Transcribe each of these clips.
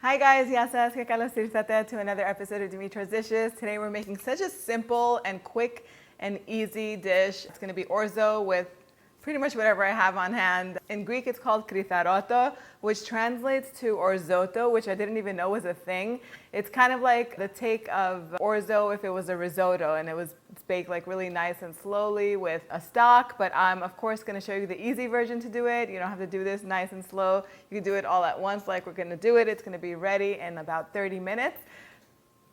Hi guys, yasas que to another episode of Dimitra's Dishes. Today we're making such a simple and quick and easy dish. It's going to be orzo with pretty much whatever I have on hand. In Greek it's called kritaroto, which translates to orzoto, which I didn't even know was a thing. It's kind of like the take of orzo if it was a risotto, and it's baked like really nice and slowly with a stock, but I'm of course going to show you the easy version to do it. You don't have to do this nice and slow. You can do it all at once like we're going to do it. It's going to be ready in about 30 minutes.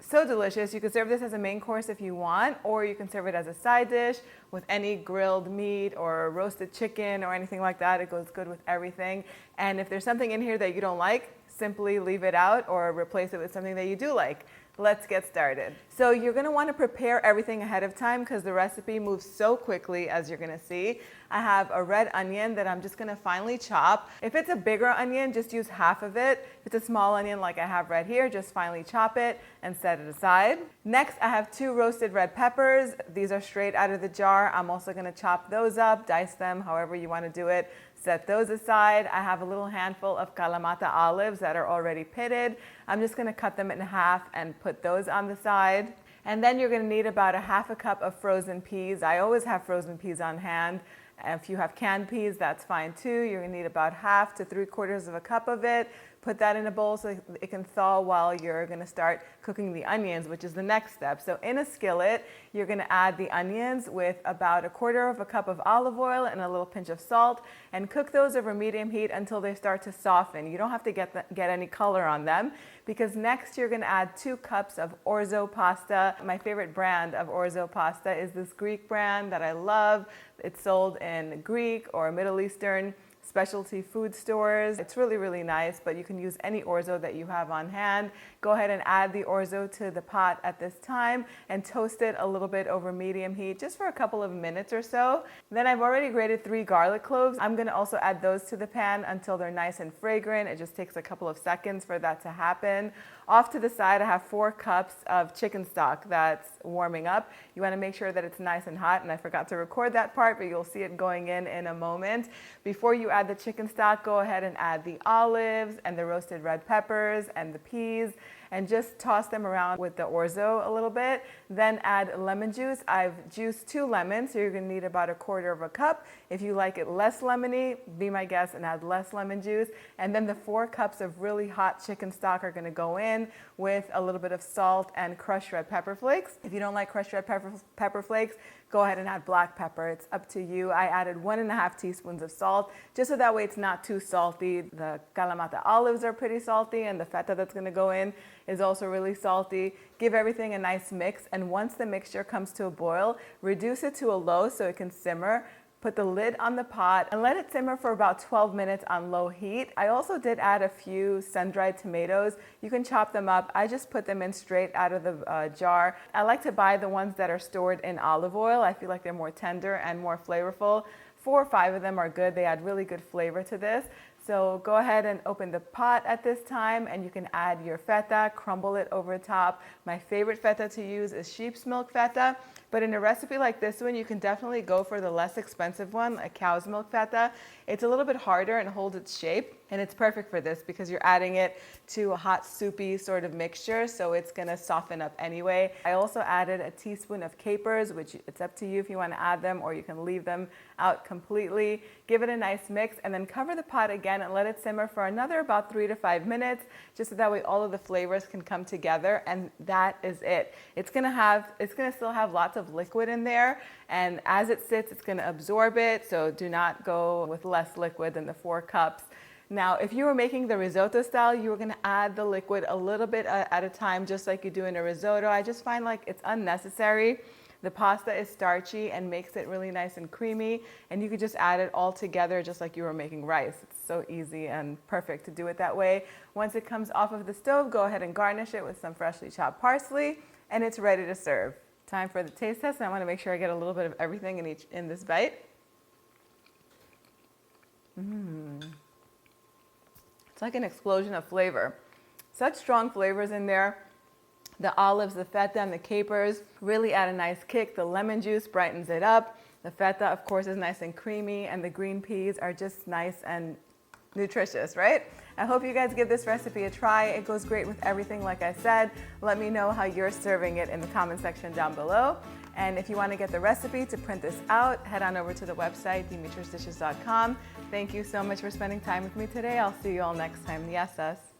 So delicious. You can serve this as a main course if you want, or you can serve it as a side dish with any grilled meat or roasted chicken or anything like that. It goes good with everything. And if there's something in here that you don't like, simply leave it out or replace it with something that you do like. Let's get started. So you're going to want to prepare everything ahead of time because the recipe moves so quickly, as you're going to see. I have a red onion that I'm just going to finely chop. If it's a bigger onion, just use half of it. If it's a small onion like I have right here, just finely chop it and set it aside. Next, I have 2 roasted red peppers. These are straight out of the jar. I'm also going to chop those up, dice them, however you want to do it. Set those aside. I have a little handful of Kalamata olives that are already pitted. I'm just going to cut them in half and put those on the side. And then you're going to need about a half a cup of frozen peas. I always have frozen peas on hand. If you have canned peas, that's fine too. You're going to need about half to 3/4 of a cup of it. Put that in a bowl so it can thaw while you're going to start cooking the onions, which is the next step. So in a skillet, you're going to add the onions with about 1/4 of a cup of olive oil and a little pinch of salt, and cook those over medium heat until they start to soften. You don't have to get any color on them, because next you're going to add 2 cups of orzo pasta. My favorite brand of orzo pasta is this Greek brand that I love. It's sold in Greek or Middle Eastern specialty food stores. It's really, really nice, but you can use any orzo that you have on hand. Go ahead and add the orzo to the pot at this time and toast it a little bit over medium heat just for a couple of minutes or so. Then I've already grated 3 garlic cloves. I'm going to also add those to the pan until they're nice and fragrant. It just takes a couple of seconds for that to happen. Off to the side, I have 4 cups of chicken stock that's warming up. You want to make sure that it's nice and hot, and I forgot to record that part, but you'll see it going in a moment. Before you add the chicken stock, go ahead and add the olives and the roasted red peppers and the peas, and just toss them around with the orzo a little bit. Then add lemon juice. I've juiced 2 lemons, so you're going to need about 1/4 of a cup. If you like it less lemony, be my guest and add less lemon juice. And then the 4 cups of really hot chicken stock are going to go in with a little bit of salt and crushed red pepper flakes. If you don't like crushed red pepper flakes, go ahead and add black pepper. It's up to you. I added 1.5 teaspoons of salt, just so that way it's not too salty. The Kalamata olives are pretty salty, and the feta that's going to go in is also really salty. Give everything a nice mix, and once the mixture comes to a boil, reduce it to a low so it can simmer. Put the lid on the pot and let it simmer for about 12 minutes on low heat. I also did add a few sun-dried tomatoes. You can chop them up. I just put them in straight out of the jar. I like to buy the ones that are stored in olive oil. I feel like they're more tender and more flavorful. 4 or 5 of them are good. They add really good flavor to this. So go ahead and open the pot at this time, and you can add your feta, crumble it over top. My favorite feta to use is sheep's milk feta, but in a recipe like this one, you can definitely go for the less expensive one, a cow's milk feta. It's a little bit harder and holds its shape, and it's perfect for this because you're adding it to a hot soupy sort of mixture, so it's going to soften up anyway. I also added a teaspoon of capers, which it's up to you if you want to add them, or you can leave them out completely. Give it a nice mix, and then cover the pot again and let it simmer for another about 3 to 5 minutes, just so that way all of the flavors can come together, and that is it. It's going to still have lots of liquid in there, and as it sits, it's going to absorb it, so do not go with less liquid than the 4 cups. Now, if you were making the risotto style, you were going to add the liquid a little bit at a time, just like you do in a risotto. I just find like it's unnecessary. The pasta is starchy and makes it really nice and creamy, and you could just add it all together just like you were making rice. It's so easy and perfect to do it that way. Once it comes off of the stove, go ahead and garnish it with some freshly chopped parsley, and it's ready to serve. Time for the taste test, and I want to make sure I get a little bit of everything in this bite. It's like an explosion of flavor. Such strong flavors in there. The olives, the feta, and the capers really add a nice kick. The lemon juice brightens it up. The feta, of course, is nice and creamy, and the green peas are just nice and nutritious, right? I hope you guys give this recipe a try. It goes great with everything, like I said. Let me know how you're serving it in the comment section down below. And if you want to get the recipe to print this out, head on over to the website, dimitrasdishes.com. Thank you so much for spending time with me today. I'll see you all next time. Yasas.